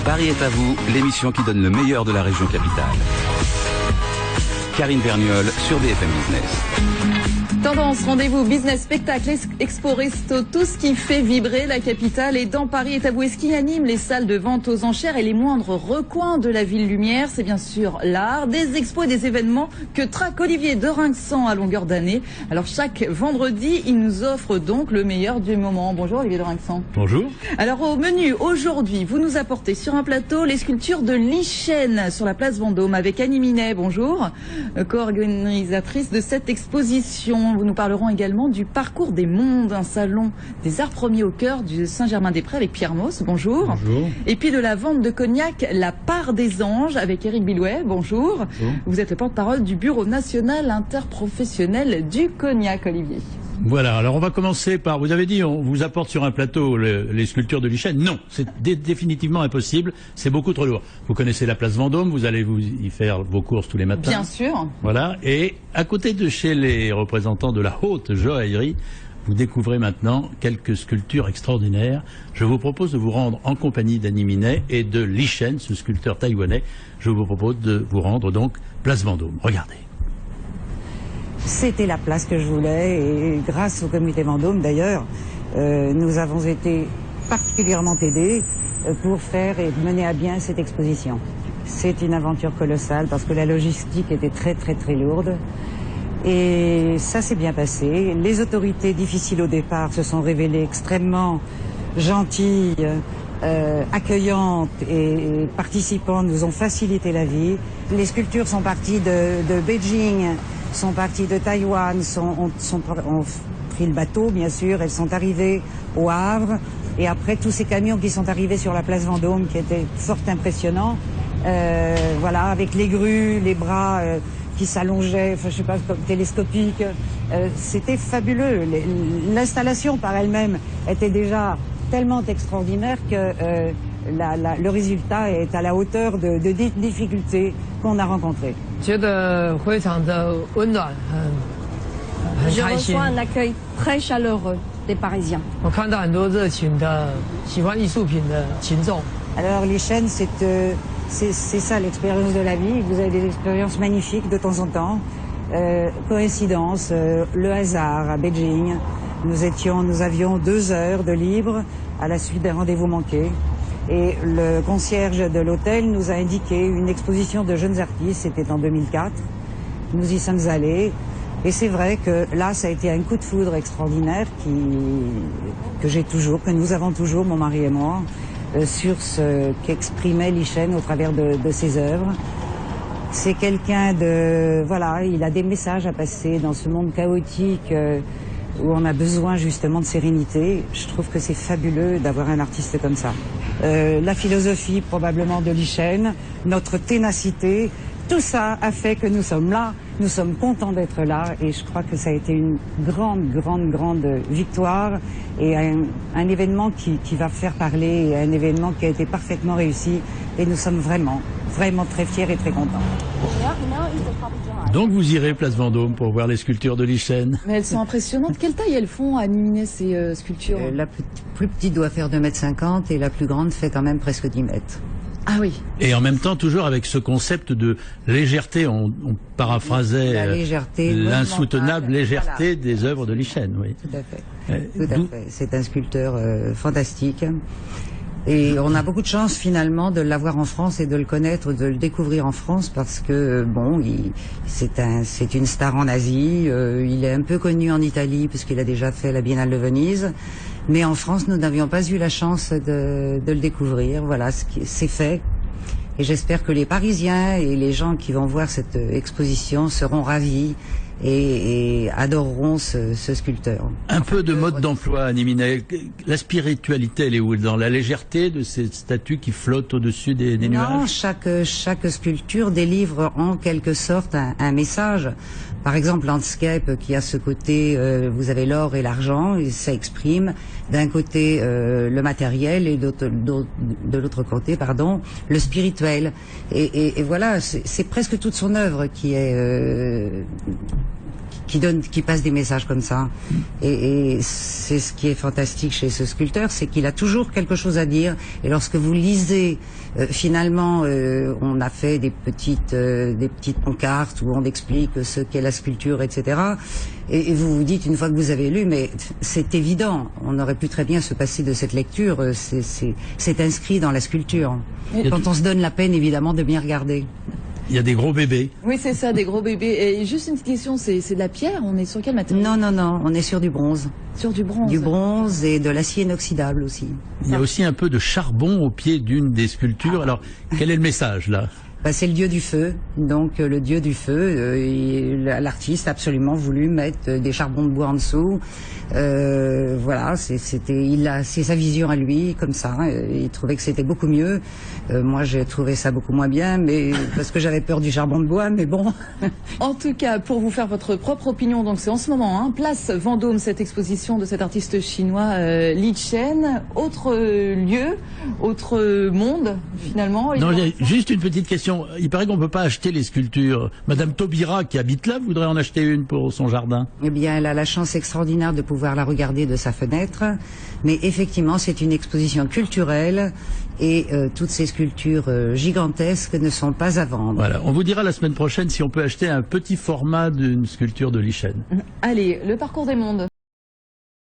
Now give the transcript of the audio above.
Paris est à vous, l'émission qui donne le meilleur de la région capitale. Karine Vergnol sur BFM Business. Tendance, rendez-vous, business, spectacle, expo, resto, tout ce qui fait vibrer la capitale est dans Paris est à vous. Et ce qui anime les salles de vente aux enchères et les moindres recoins de la ville lumière, c'est bien sûr l'art, des expos et des événements que traque Olivier de Rinxan à longueur d'année. Alors chaque vendredi, il nous offre donc le meilleur du moment. Bonjour Olivier de Rinxan. Bonjour. Alors au menu aujourd'hui, vous nous apportez sur un plateau les sculptures de Lichen sur la place Vendôme avec Annie Minet. Bonjour, co-organisatrice de cette exposition. Nous parlerons également du parcours des mondes, un salon des arts premiers au cœur du Saint-Germain-des-Prés avec Pierre Moss. Bonjour. Bonjour. Et puis de la vente de cognac, la part des anges avec Éric Bilouet. Bonjour. Bonjour. Vous êtes le porte-parole du Bureau national interprofessionnel du cognac, Olivier. Voilà, alors on va commencer par, vous avez dit, on vous apporte sur un plateau les sculptures de Lichen. Non, c'est définitivement impossible, c'est beaucoup trop lourd. Vous connaissez la place Vendôme, vous allez vous y faire vos courses tous les matins. Bien sûr. Voilà, et à côté de chez les représentants de la haute joaillerie, vous découvrez maintenant quelques sculptures extraordinaires. Je vous propose de vous rendre en compagnie d'Annie Minet et de Lichen, ce sculpteur taïwanais. Je vous propose de vous rendre donc place Vendôme. Regardez. C'était la place que je voulais et grâce au comité Vendôme d'ailleurs, nous avons été particulièrement aidés pour faire et mener à bien cette exposition. C'est une aventure colossale parce que la logistique était très lourde et ça s'est bien passé. Les autorités difficiles au départ se sont révélées extrêmement gentilles, accueillantes et participants nous ont facilité la vie. Les sculptures sont parties de Beijing, sont parties de Taïwan, ont pris le bateau bien sûr, elles sont arrivées au Havre et après tous ces camions qui sont arrivés sur la place Vendôme qui étaient fort impressionnants, voilà, avec les grues, les bras qui s'allongeaient, enfin je sais pas, comme télescopiques, c'était fabuleux. L'installation par elle-même était déjà tellement extraordinaire que le résultat est à la hauteur de difficultés qu'on a rencontrées. Je reçois un accueil très chaleureux des Parisiens. Alors Lichen, c'est ça l'expérience de la vie. Vous avez des expériences magnifiques de temps en temps. Coïncidence, le hasard à Beijing. Nous avions 2 heures de libre à la suite d'un rendez-vous manqué. Et le concierge de l'hôtel nous a indiqué une exposition de jeunes artistes, c'était en 2004. Nous y sommes allés et c'est vrai que là ça a été un coup de foudre extraordinaire que nous avons toujours, mon mari et moi, sur ce qu'exprimait Lichen au travers de ses œuvres. C'est quelqu'un voilà, il a des messages à passer dans ce monde chaotique où on a besoin justement de sérénité. Je trouve que c'est fabuleux d'avoir un artiste comme ça. La philosophie probablement de Lichen, notre ténacité, tout ça a fait que nous sommes là, nous sommes contents d'être là et je crois que ça a été une grande victoire et un événement qui va faire parler, et un événement qui a été parfaitement réussi et nous sommes vraiment très fiers et très contents. Donc vous irez place Vendôme pour voir les sculptures de Lichen. Mais elles sont impressionnantes. Quelle taille elles font à Annie Minet, ces sculptures? La plus petite doit faire 2,50 m et la plus grande fait quand même presque 10 mètres. Ah oui. Et en même temps, toujours avec ce concept de légèreté, on paraphrasait l'insoutenable légèreté des œuvres de Lichen. Oui. Tout à fait. Tout à fait. C'est un sculpteur fantastique. Et on a beaucoup de chance finalement de l'avoir en France et de le connaître, de le découvrir en France parce que bon, c'est une star en Asie, il est un peu connu en Italie puisqu'il a déjà fait la Biennale de Venise, mais en France nous n'avions pas eu la chance de le découvrir. Voilà, c'est fait. Et j'espère que les Parisiens et les gens qui vont voir cette exposition seront ravis et adoreront ce sculpteur. Un peu de mode d'emploi, Annie Minet. La spiritualité, elle est où? Dans la légèreté de ces statues qui flottent au-dessus des nuages? Non, chaque sculpture délivre en quelque sorte un message. Par exemple, Landscape, qui a ce côté, vous avez l'or et l'argent, et ça exprime d'un côté le matériel et de l'autre côté, pardon, le spirituel. Et voilà, c'est presque toute son œuvre qui est qui passe des messages comme ça. Et c'est ce qui est fantastique chez ce sculpteur, c'est qu'il a toujours quelque chose à dire. Et lorsque vous lisez, finalement, on a fait des petites pancartes où on explique ce qu'est la sculpture, etc. Et vous vous dites, une fois que vous avez lu, mais c'est évident, on aurait pu très bien se passer de cette lecture, c'est inscrit dans la sculpture. Quand on se donne la peine, évidemment, de bien regarder. Il y a des gros bébés. Oui, c'est ça, des gros bébés. Et juste une petite question, c'est de la pierre? On est sur quel matériau? Non, on est sur du bronze. Sur du bronze. Du bronze et de l'acier inoxydable aussi. Il y a aussi un peu de charbon au pied d'une des sculptures. Alors, quel est le message là? C'est le dieu du feu. Donc le dieu du feu, l'artiste a absolument voulu mettre des charbons de bois en dessous. Voilà, c'est sa vision à lui, comme ça. Il trouvait que c'était beaucoup mieux. Moi, j'ai trouvé ça beaucoup moins bien, mais parce que j'avais peur du charbon de bois, mais bon. En tout cas, pour vous faire votre propre opinion, donc c'est en ce moment, hein, place Vendôme, cette exposition de cet artiste chinois Li Chen. Autre lieu, autre monde, finalement. Non, juste une petite question. Il paraît qu'on ne peut pas acheter les sculptures. Madame Taubira, qui habite là, voudrait en acheter une pour son jardin. Eh bien, elle a la chance extraordinaire de pouvoir la regarder de sa fenêtre. Mais effectivement, c'est une exposition culturelle et toutes ces sculptures gigantesques ne sont pas à vendre. Voilà. On vous dira la semaine prochaine si on peut acheter un petit format d'une sculpture de Li Chen. Allez, le parcours des mondes.